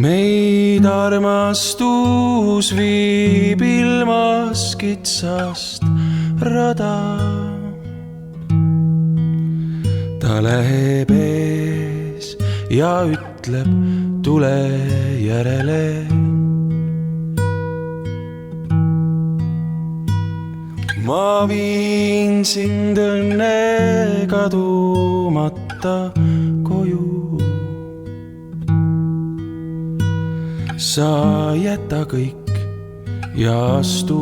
Meid armastus viib ilmas kitsast rada. Ta läheb ees ja ütleb, tule järele. Ma viin sind õnne kadumata koju. Sa jäta kõik ja astu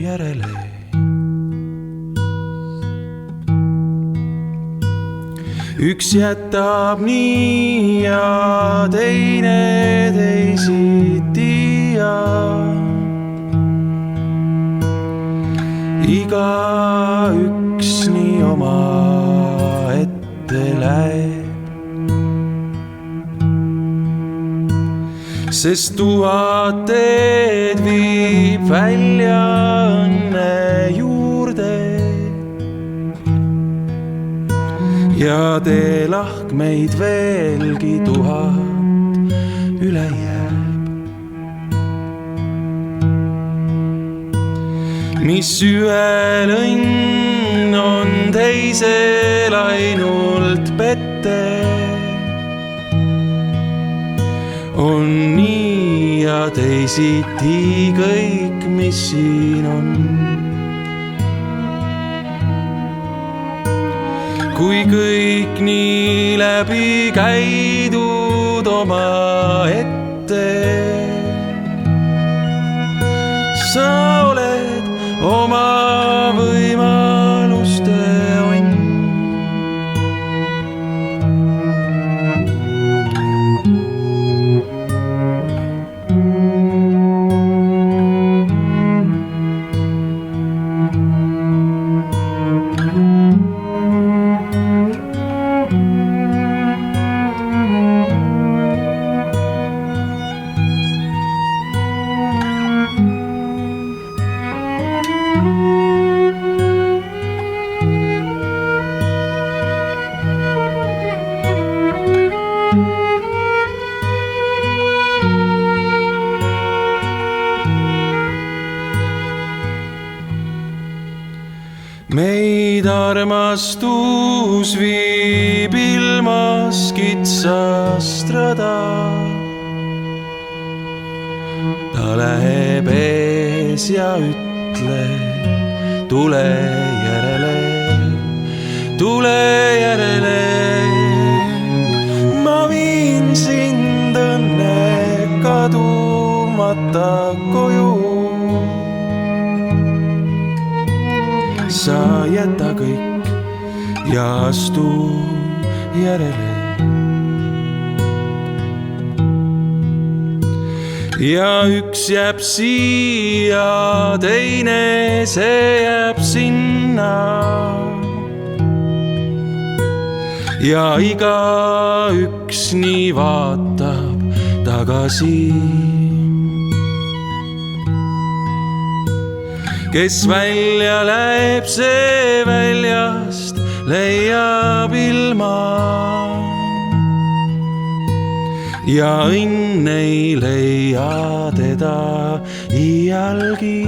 järele. Üks jätab nii ja teine teisiti ja igaüks nii oma ette läheb. Sest 1000 teed viib välja õnne juurde ja teelahk meid veelgi 1000 üle jääb. Mis ühel õnn on teisel ainult pette, on nii ja teisiti kõik, mis siin on. Kui kõik nii läbi käidud oma ette, sa oled oma võimaluste onn. Meid armastus viib ilmas kitsast rada. Ta läheb ees ja ütleb, tule järele, tule järele. Ma viin sind õnne kadumata koju. Sa jäta kõik ja astu järele. Ja üks jääb siia, teine see jääb sinna. Ja igaüks nii vaatab tagasi. Kes välja läheb, see väljast leiab ilma. Ja õnn ei leia teda iialgi.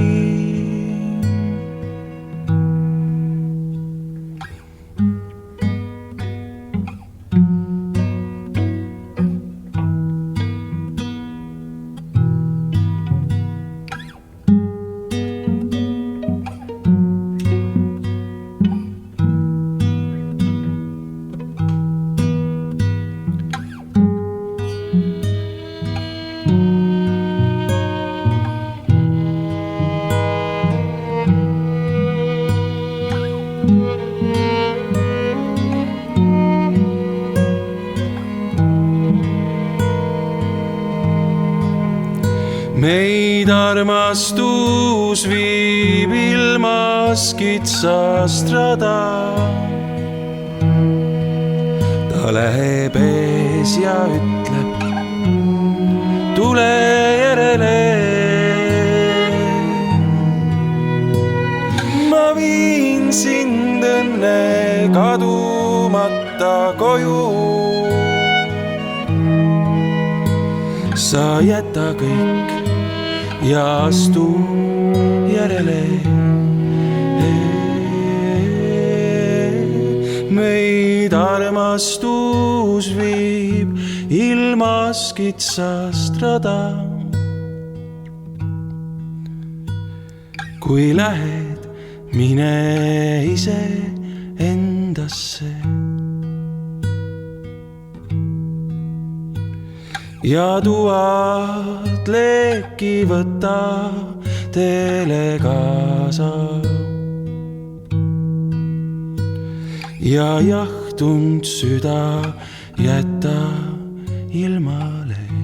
Meid armastus viib ilmas kitsast rada. Ta läheb ees ja ütleb, tule järele. Ma viin sind õnne kadumata koju. sa jäta kõik ja astu järele. Meid armastus viib ilmas kitsast rada. Kui lähed, mine ise endasse. Ja tuvad leeki võta teele kaasa. Ja jahtunud süda jätta ilmale.